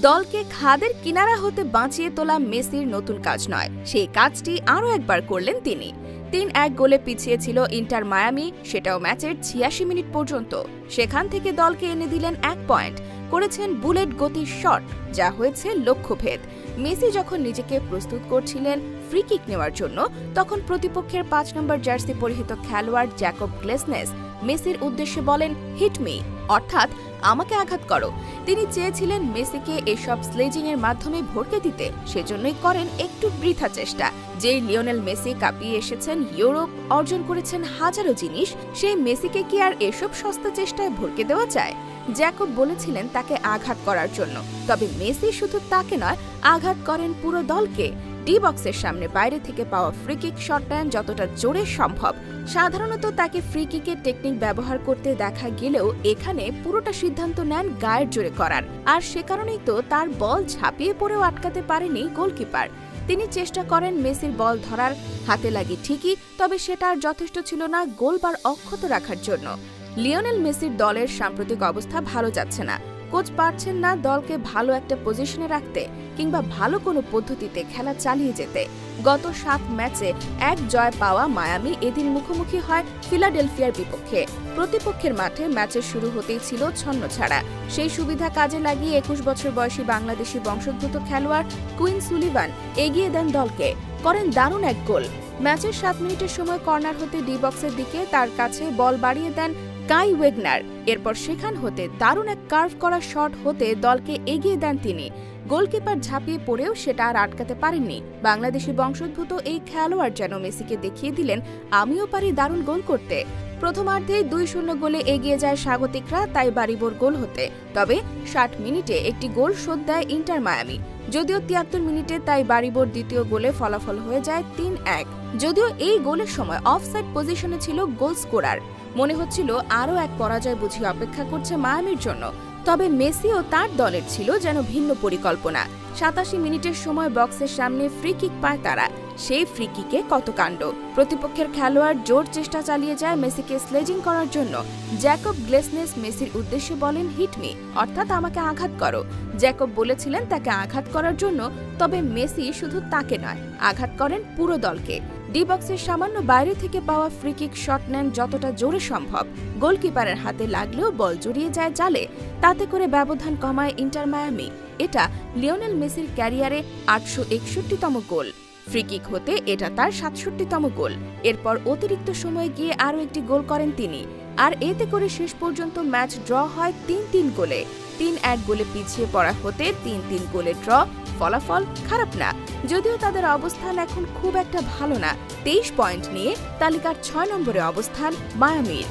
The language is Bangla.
দলকে খাদের কিনারা হতে বাঁচিয়ে তোলা মেসির নতুন কাজ নয়, সেই কাজটি আরও একবার করলেন তিনি। ৩-১ গোলে পিছিয়ে ছিল ইন্টার মায়ামি, সেটাও ম্যাচের ৮৬ মিনিট পর্যন্ত। সেখান থেকে দলকে এনে দিলেন ১ পয়েন্ট, করেছেন বুলেট গতির শট, যা হয়েছে লক্ষ্যভেদ। মেসি যখন নিজেকে প্রস্তুত করছিলেন ফ্রি কিক নেওয়ার জন্য, তখন প্রতিপক্ষের ৫ নম্বর জার্সি পরিহিত খেলোয়াড় জ্যাকব গ্লেসনেস মেসির উদ্দেশ্যে বলেন, হিট মি, অর্থাৎ আমাকে আঘাত করো। তিনি চেয়েছিলেন মেসিকে এসব স্লেজিং এর মাধ্যমে ভড়কে দিতে, সেজন্যই করেন একটু বৃথা চেষ্টা। যেই লিওনেল মেসি কাঁপিয়ে এসেছেন ইউরোপ, অর্জন করেছেন হাজারো জিনিস, সেই মেসিকে কি আর এসব সস্তা চেষ্টায় ভড়কে দেওয়া যায়? জ্যাকব বলেছিলেন তাকে আঘাত করার জন্য, তবে মেসি শুধু তাকে নয়, আঘাত করেন পুরো দলকে। ডি বক্সের সামনে বাইরে থেকে পাওয়া ফ্রি কিক শট নেন যতটা জোরে সম্ভব। সাধারণত তাকে ফ্রি কিকের টেকনিক ব্যবহার করতে দেখা গেলেও এখানে পুরোটা সিদ্ধান্ত নেন গায়ের জোরে করার, আর সে কারণেই তো তার বল ঝাঁপিয়ে পড়েও আটকাতে পারেনি গোলকিপার। তিনি চেষ্টা করেন মেসির বল ধরার, হাতে লাগি ঠিকই, তবে সেটা আর যথেষ্ট ছিল না গোলবার অক্ষত রাখার জন্য। লিওনেল মেসির দলের সাম্প্রতিক অবস্থা ভালো যাচ্ছে না। কোচ পারছেন না দলকে ভালো একটা পজিশনে রাখতে কিংবা ভালো কোনো পদ্ধতিতে খেলা চালিয়ে যেতে। গত ৭ ম্যাচে ১ জয় পাওয়া মায়ামি এদিন মুখোমুখি হয় ফিলাডেলফিয়ার বিপক্ষে। প্রতিপক্ষের মাঠে ম্যাচের শুরু হতেই ছিল ছন্নছাড়া। সেই সুবিধা কাজে লাগিয়ে ২১ বছর বয়সী বাংলাদেশি বংশোদ্ভূত খেলোয়াড় কুইন সুলিভান এগিয়ে দেন দলকে, করেন দারুণ এক গোল। ম্যাচের ৭ মিনিটের সময় কর্নার হতে ডি বক্সের দিকে তার কাছে বল বাড়িয়ে দেন কাই ওয়েগনার। এরপর সেখান হতে দারুণ এক কার্ভ করা শট হতে দলকে এগিয়ে দেন তিনি। গোলকিপার ঝাঁপিয়ে পড়েও সেটা আর আটকাতে পারেননি। বাংলাদেশি বংশোদ্ভূত এই খেলোয়াড় যেন মেসিকে দেখিয়ে দিলেন, আমিও পারি দারুণ গোল করতে। প্রথমার্ধেই ২-০ গোলে এগিয়ে যায় স্বাগতিকরা, তাই বাড়িবোর গোল হতে। তবে ৬০ মিনিটে একটি গোল শোধ দেয় ইন্টার মায়ামি। যদিও ৭৩ মিনিটে তাই বাড়িবোর দ্বিতীয় গোলে ফলাফল হয়ে যায় ৩-১। যদিও এই গোলের সময় অফসাইড পজিশনে ছিল গোল স্কোরার। মনে হচ্ছিল আরও এক পরাজয় বুঝি অপেক্ষা করছে মায়ামির জন্য। তবে মেসি ও তার দলের ছিল যেন ভিন্ন পরিকল্পনা। ৮৭ মিনিটের সময় বক্সের সামনে ফ্রি কিক পায় তারা। সেই ফ্রি কিকে কত কাণ্ড! প্রতিপক্ষের খেলোয়াড় জোর চেষ্টা চালিয়ে যায় মেসিকে স্লেজিং করার জন্য। জ্যাকব গ্লেসনেস মেসির উদ্দেশ্যে বলেন, হিট মি, অর্থাৎ আমাকে আঘাত করো। জ্যাকব বলেছিলেন তাকে আঘাত করার জন্য, তবে মেসি শুধু তাকে নয়, আঘাত করেন পুরো দলকে। ডি বক্সের সামান্য বাইরে থেকে পাওয়া ফ্রি কিক শট নেন যতটা জোরে সম্ভব। গোলকিপারের হাতে লাগলেও বল জড়িয়ে যায় জালে, তাতে করে ব্যবধান কমায় ইন্টার মায়ামি। এটা লিওনেল মেসির ক্যারিয়ারে ৮৬১তম গোল। ফ্রি কিক হতে এটা তার ৬৭তম গোল। এরপর অতিরিক্ত সময়ে গিয়ে আরও একটি গোল করেন তিনি, আর এতে করে শেষ পর্যন্ত ম্যাচ ড্র হয় ৩-৩ গোলে। ৩-১ গোলে পিছিয়ে পড়া হতে ৩-৩ গোলে ড্র, ফলাফল খারাপ না। যদিও তাদের অবস্থান এখন খুব একটা ভালো না। ২৩ পয়েন্ট নিয়ে তালিকার ৬ নম্বরে অবস্থান মায়ামির।